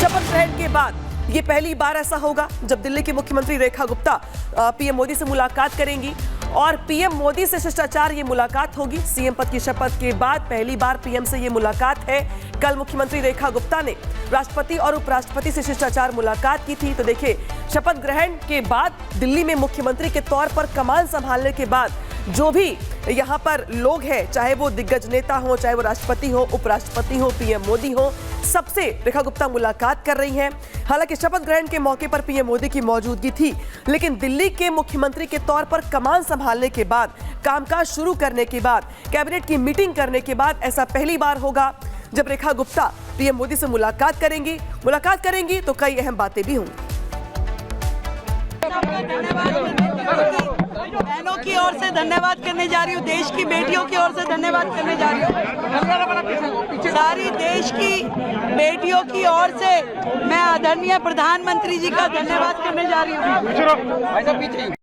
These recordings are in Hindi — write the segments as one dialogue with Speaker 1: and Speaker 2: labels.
Speaker 1: शपथ ग्रहण के बाद ये पहली बार ऐसा होगा जब दिल्ली की मुख्यमंत्री रेखा गुप्ता पीएम मोदी से मुलाकात करेंगी और पीएम मोदी से शिष्टाचार ये मुलाकात होगी। सीएम पद की शपथ के बाद पहली बार पीएम से ये मुलाकात है। कल मुख्यमंत्री रेखा गुप्ता ने राष्ट्रपति और उपराष्ट्रपति से शिष्टाचार मुलाकात की थी। तो देखिए, शपथ ग्रहण के बाद दिल्ली में मुख्यमंत्री के तौर पर कमान संभालने के बाद जो भी यहाँ पर लोग हैं, चाहे वो दिग्गज नेता हो, चाहे वो राष्ट्रपति हो, उपराष्ट्रपति हो, पीएम मोदी हो, सबसे रेखा गुप्ता मुलाकात कर रही हैं। हालांकि शपथ ग्रहण के मौके पर पीएम मोदी की मौजूदगी थी, लेकिन दिल्ली के मुख्यमंत्री के तौर पर कमान संभालने के बाद, कामकाज शुरू करने के बाद, कैबिनेट की मीटिंग करने के बाद ऐसा पहली बार होगा जब रेखा गुप्ता पीएम मोदी से मुलाकात करेंगी तो कई अहम बातें भी होंगी।
Speaker 2: बहनों की ओर से धन्यवाद करने जा रही हूँ, देश की बेटियों की ओर से धन्यवाद करने जा रही हूँ। सारी देश की बेटियों की ओर से मैं आदरणीय प्रधानमंत्री जी का धन्यवाद करने जा रही हूँ।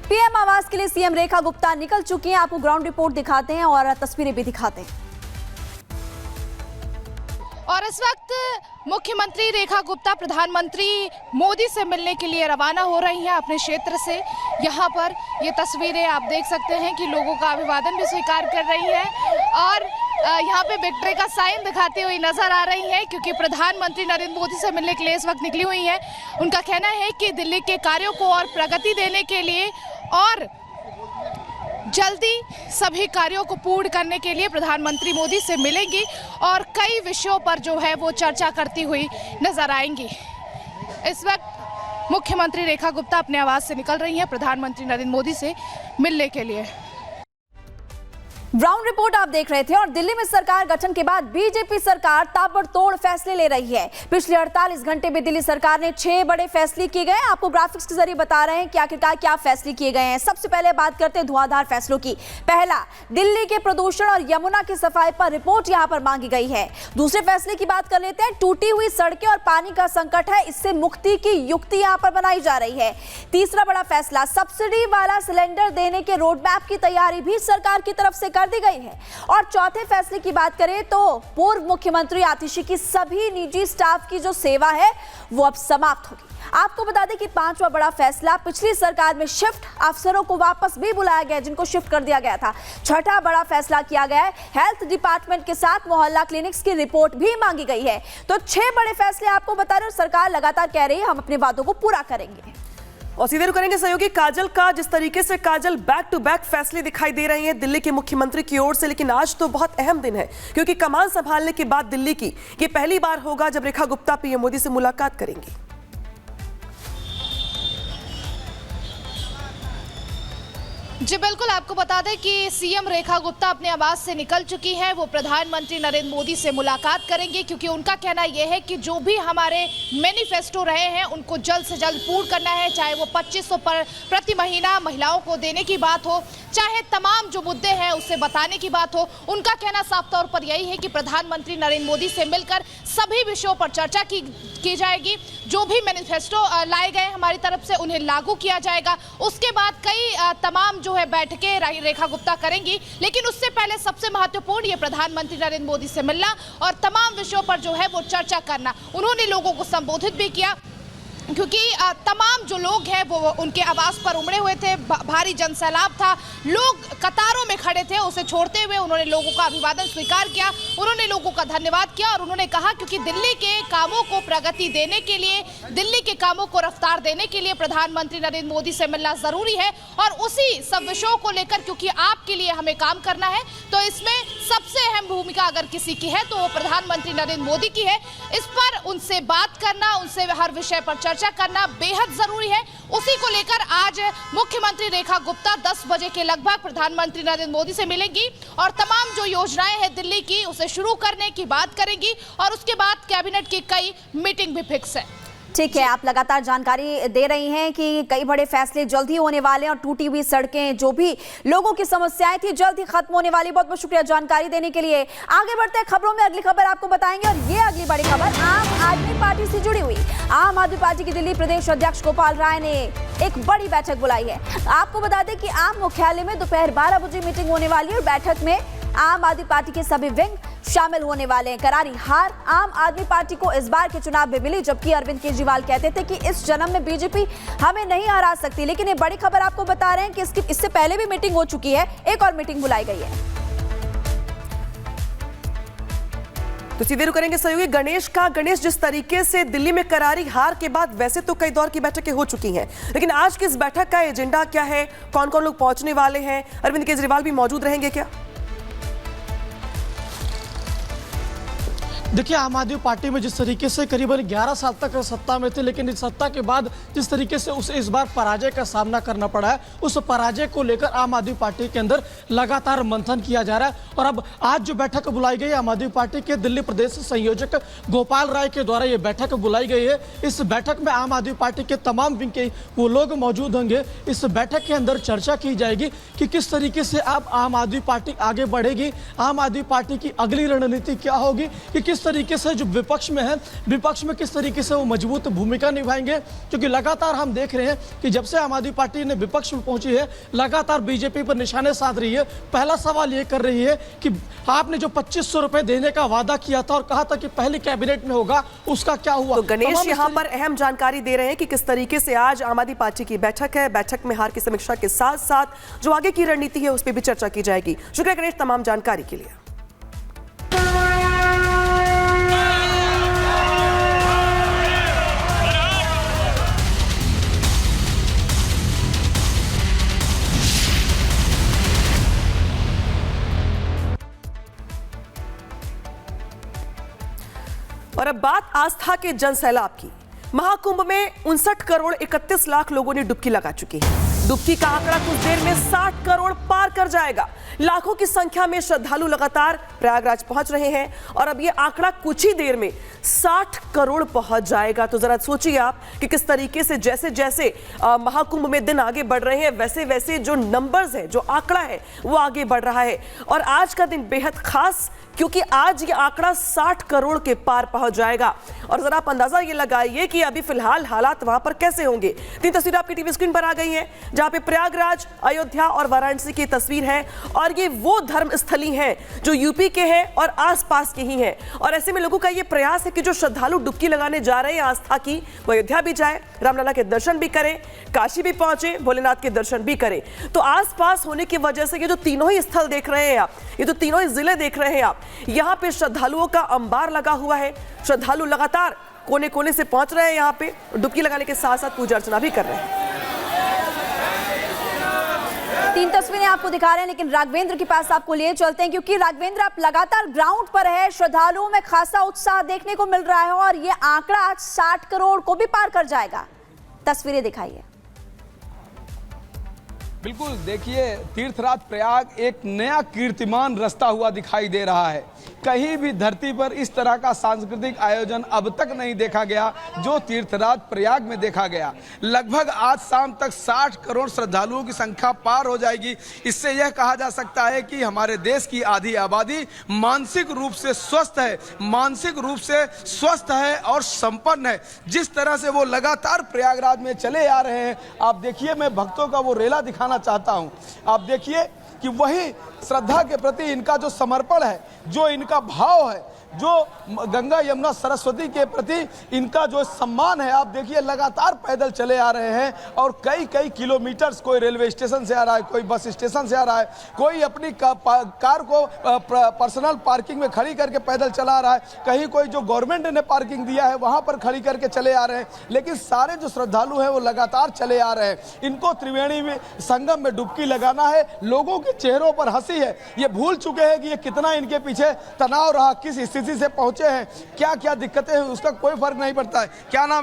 Speaker 3: पीएम आवास के लिए सीएम रेखा गुप्ता निकल चुकी हैं। आपको ग्राउंड रिपोर्ट दिखाते हैं और तस्वीरें भी दिखाते हैं।
Speaker 4: और इस वक्त मुख्यमंत्री रेखा गुप्ता प्रधानमंत्री मोदी से मिलने के लिए रवाना हो रही हैं अपने क्षेत्र से। यहाँ पर ये तस्वीरें आप देख सकते हैं कि लोगों का अभिवादन भी स्वीकार कर रही हैं और यहाँ पे विक्ट्री का साइन दिखाती हुई नजर आ रही हैं, क्योंकि प्रधानमंत्री नरेंद्र मोदी से मिलने के लिए इस वक्त निकली हुई हैं। उनका कहना है कि दिल्ली के कार्यों को और प्रगति देने के लिए और जल्दी सभी कार्यों को पूर्ण करने के लिए प्रधानमंत्री मोदी से मिलेंगी और कई विषयों पर जो है वो चर्चा करती हुई नजर आएंगी। इस वक्त मुख्यमंत्री रेखा गुप्ता अपने आवास से निकल रही हैं प्रधानमंत्री नरेंद्र मोदी से मिलने के लिए।
Speaker 3: ग्राउंड रिपोर्ट आप देख रहे थे और दिल्ली में सरकार गठन के बाद बीजेपी सरकार ताबड़तोड़ फैसले ले रही है। पिछले 48 घंटे में दिल्ली सरकार ने 6 बड़े फैसले किए गए। आपको ग्राफिक्स के जरिए बता रहे हैं कि आखिरकार क्या फैसले किए गए हैं। सबसे पहले बात करते हैं धुआंधार फैसलों की। पहला, दिल्ली के प्रदूषण और यमुना की सफाई पर रिपोर्ट यहां पर मांगी गई है। दूसरे फैसले की बात कर लेते हैं। टूटी हुई सड़कें और पानी का संकट है, इससे मुक्ति की युक्ति यहां पर बनाई जा रही है। तीसरा बड़ा फैसला, सब्सिडी वाला सिलेंडर देने के रोड मैप की तैयारी भी सरकार की तरफ से दी गई है। और चौथे फैसले की बात करें तो पूर्व मुख्यमंत्री आतिशी की सभी निजी स्टाफ की जो सेवा है वो अब समाप्त होगी। आपको बता दें कि पांचवा बड़ा फैसला, पिछली सरकार में शिफ्ट अफसरों को वापस भी बुलाया गया, जिनको शिफ्ट कर दिया गया था। छठा बड़ा फैसला किया गया है, हेल्थ डिपार्टमेंट के साथ मोहल्ला क्लिनिक्स की रिपोर्ट भी मांगी गई है। तो 6 बड़े फैसले आपको बता रहे हैं। सरकार लगातार कह रही है हम अपने वादों को पूरा करेंगे।
Speaker 1: और सीधे रुक करेंगे सहयोगी काजल का, जिस तरीके से काजल बैक टू बैक फैसले दिखाई दे रही हैं दिल्ली के मुख्यमंत्री की ओर से, लेकिन आज तो बहुत अहम दिन है क्योंकि कमान संभालने के बाद दिल्ली की ये पहली बार होगा जब रेखा गुप्ता पीएम मोदी से मुलाकात करेंगी।
Speaker 4: जी बिल्कुल, आपको बता दें कि सीएम रेखा गुप्ता अपने आवास से निकल चुकी हैं। वो प्रधानमंत्री नरेंद्र मोदी से मुलाकात करेंगे, क्योंकि उनका कहना यह है कि जो भी हमारे मैनिफेस्टो रहे हैं उनको जल्द से जल्द पूर्ण करना है। चाहे वो 2500 पर प्रति महीना महिलाओं को देने की बात हो, चाहे तमाम जो मुद्दे हैं उससे बताने की बात हो। उनका कहना साफ तौर पर यही है कि प्रधानमंत्री नरेंद्र मोदी से मिलकर सभी विषयों पर चर्चा की जाएगी। जो भी मैनिफेस्टो लाए गए हमारी तरफ से उन्हें लागू किया जाएगा। उसके बाद कई तमाम जो है बैठकें रेखा गुप्ता करेंगी, लेकिन उससे पहले सबसे महत्वपूर्ण ये प्रधानमंत्री नरेंद्र मोदी से मिलना और तमाम विषयों पर जो है वो चर्चा करना। उन्होंने लोगों को संबोधित भी किया, क्योंकि तमाम जो लोग हैं वो उनके आवास पर उमड़े हुए थे। भारी जनसैलाब था, लोग कतारों में खड़े थे। उसे छोड़ते हुए उन्होंने लोगों का अभिवादन स्वीकार किया, उन्होंने लोगों का धन्यवाद किया और उन्होंने कहा क्योंकि दिल्ली के कामों को प्रगति देने के लिए, दिल्ली के कामों को रफ्तार देने के लिए प्रधानमंत्री नरेंद्र मोदी से मिलना जरूरी है। और उसी सब विषयों को लेकर, क्योंकि आपके लिए हमें काम करना है, तो इसमें सबसे अहम भूमिका अगर किसी की है तो वो प्रधानमंत्री नरेंद्र मोदी की है। इस पर उनसे बात करना, उनसे हर विषय पर चर्चा करना बेहद जरूरी है। उसी को लेकर आज मुख्यमंत्री रेखा गुप्ता 10 बजे के लगभग प्रधानमंत्री नरेंद्र मोदी से मिलेंगी और तमाम जो योजनाएं हैं दिल्ली की उसे शुरू करने की बात करेंगी और उसके बाद कैबिनेट की कई मीटिंग भी फिक्स है।
Speaker 3: ठीक है, आप लगातार जानकारी दे रही हैं कि कई बड़े फैसले जल्द ही होने वाले हैं और टूटी हुई सड़कें, जो भी लोगों की समस्याएं थी, जल्द ही खत्म होने वाली। बहुत बहुत शुक्रिया जानकारी देने के लिए। आगे बढ़ते हैं खबरों में, अगली खबर आपको बताएंगे और ये अगली बड़ी खबर आम आदमी पार्टी से जुड़ी हुई। आम आदमी पार्टी के दिल्ली प्रदेश अध्यक्ष गोपाल राय ने एक बड़ी बैठक बुलाई है। आपको बता दें कि आम मुख्यालय में दोपहर 12 बजे मीटिंग होने वाली है और बैठक में आम आदमी पार्टी के सभी विंग शामिल होने वाले हैं। करारी हार आम आदमी पार्टी को इस बार के चुनाव में मिली, जबकि अरविंद केजरीवाल कहते थे कि इस जन्म में बीजेपी हमें नहीं हरा सकती। लेकिन ये बड़ी खबर आपको बता रहे हैं कि इससे पहले भी मीटिंग हो चुकी है, एक और मीटिंग बुलाई गई है।
Speaker 1: तो सीधे रुक करेंगे सहयोगी गणेश का। गणेश, जिस तरीके से दिल्ली में करारी हार के बाद वैसे तो कई दौर की बैठकें हो चुकी हैं, लेकिन आज की इस बैठक का एजेंडा क्या है? कौन कौन लोग पहुंचने वाले हैं? अरविंद केजरीवाल भी मौजूद रहेंगे क्या?
Speaker 5: देखिए, आम आदमी पार्टी में जिस तरीके से करीबन 11 साल तक सत्ता में थे, लेकिन इस सत्ता के बाद जिस तरीके से उसे इस बार पराजय का सामना करना पड़ा है, उस पराजय को लेकर आम आदमी पार्टी के अंदर लगातार मंथन किया जा रहा है। और अब आज जो बैठक बुलाई गई आम आदमी पार्टी के दिल्ली प्रदेश संयोजक गोपाल राय के द्वारा ये बैठक बुलाई गई है। इस बैठक में आम आदमी पार्टी के तमाम विंग के वो लोग मौजूद होंगे। इस बैठक के अंदर चर्चा की जाएगी कि किस तरीके से अब आम आदमी पार्टी आगे बढ़ेगी, आम आदमी पार्टी की अगली रणनीति क्या होगी, कि किस तरीके से जो विपक्ष में है, विपक्ष में किस तरीके से वो मजबूत भूमिका निभाएंगे। क्योंकि लगातार हम देख रहे हैं कि जब से आम आदमी पार्टी ने विपक्ष में पहुंची है, लगातार बीजेपी पर निशाने साध रही है। पहला सवाल ये कर रही है कि आपने जो 2500 रुपए देने का वादा किया था और कहा था कि पहली कैबिनेट में होगा, उसका क्या हुआ?
Speaker 1: तो गणेश यहाँ पर अहम जानकारी दे रहे हैं कि किस तरीके से आज आम आदमी पार्टी की बैठक है। बैठक में हार की समीक्षा के साथ साथ जो आगे की रणनीति है उस पर भी चर्चा की जाएगी। शुक्रिया गणेश तमाम जानकारी के लिए। और अब बात आस्था के जन सैलाब की। महाकुंभ में 59 करोड़ 31 लाख लोगों ने डुबकी लगा चुकी है। डुबकी का आंकड़ा कुछ देर में 60 करोड़ पार कर जाएगा। लाखों की संख्या में श्रद्धालु लगातार प्रयागराज पहुंच रहे हैं और अब ये आंकड़ा कुछ ही देर में 60 करोड़ पहुंच जाएगा। तो जरा सोचिए आप कि किस तरीके से जैसे जैसे महाकुंभ में दिन आगे बढ़ रहे हैं, वैसे वैसे जो नंबर्स है, जो आंकड़ा है, वो आगे बढ़ रहा है। और आज का दिन बेहद खास, क्योंकि आज ये आंकड़ा 60 करोड़ के पार पहुंच जाएगा। और जरा आप अंदाजा ये लगाइए कि अभी फिलहाल हालात वहां पर कैसे होंगे। 3 तस्वीरें आपकी टीवी स्क्रीन पर आ गई हैं, जहां पे प्रयागराज, अयोध्या और वाराणसी की तस्वीर है। और ये वो धर्म स्थली हैं जो यूपी के हैं और आसपास के ही हैं। और ऐसे में लोगों का ये प्रयास है कि जो श्रद्धालु डुबकी लगाने जा रहे हैं आस्था की, वो अयोध्या भी जाए, रामलला के दर्शन भी करें, काशी भी पहुंचे, भोलेनाथ के दर्शन भी करें। तो आसपास होने की वजह से ये जो तीनों ही स्थल देख रहे हैं आप, ये जो तीनों ही जिले देख रहे हैं आप, यहाँ पे श्रद्धालुओं का अंबार लगा हुआ है। श्रद्धालु लगातार कोने कोने से पहुंच रहे हैं, यहाँ पे डुबकी लगाने के साथ साथ पूजा अर्चना भी कर रहे हैं।
Speaker 3: 3 तस्वीरें आपको दिखा रहे हैं, लेकिन राघवेंद्र के पास आपको लिए चलते हैं, क्योंकि राघवेंद्र आप लगातार ग्राउंड पर है। श्रद्धालुओं में खासा उत्साह देखने को मिल रहा है और ये आंकड़ा आज 60 करोड़ को भी पार कर जाएगा। तस्वीरें दिखाइए।
Speaker 6: बिल्कुल, देखिए, तीर्थराज प्रयाग एक नया कीर्तिमान रचता हुआ दिखाई दे रहा है। कहीं भी धरती पर इस तरह का सांस्कृतिक आयोजन अब तक नहीं देखा गया जो तीर्थराज प्रयाग में देखा गया। लगभग आज शाम तक 60 करोड़ श्रद्धालुओं की संख्या पार हो जाएगी। इससे यह कहा जा सकता है कि हमारे देश की आधी आबादी मानसिक रूप से स्वस्थ है, मानसिक रूप से स्वस्थ है और संपन्न है। जिस तरह से वो लगातार प्रयागराज में चले आ रहे हैं, आप देखिए, मैं भक्तों का वो रेला दिखाना चाहता हूँ। आप देखिए कि वही श्रद्धा के प्रति इनका जो समर्पण है, जो इनका भाव है, जो गंगा यमुना सरस्वती के प्रति इनका जो सम्मान है, आप देखिए लगातार पैदल चले आ रहे हैं और कई कई किलोमीटर्स, कोई रेलवे स्टेशन से आ रहा है, कोई बस स्टेशन से आ रहा है, कोई अपनी कार को पर्सनल पार्किंग में खड़ी करके पैदल चला रहा है, कहीं कोई जो गवर्नमेंट ने पार्किंग दिया है वहां पर खड़ी करके चले आ रहे हैं। लेकिन सारे जो श्रद्धालु हैं वो लगातार चले आ रहे हैं। इनको त्रिवेणी में संगम में डुबकी लगाना है। लोगों के चेहरों पर हंसी है। ये भूल चुके हैं कि ये कितना इनके पीछे तनाव रहा, किस स्थिति से पहुंचे हैं, क्या क्या दिक्कतें हैं, उसका कोई फर्क नहीं पड़ता है। क्या नाम है?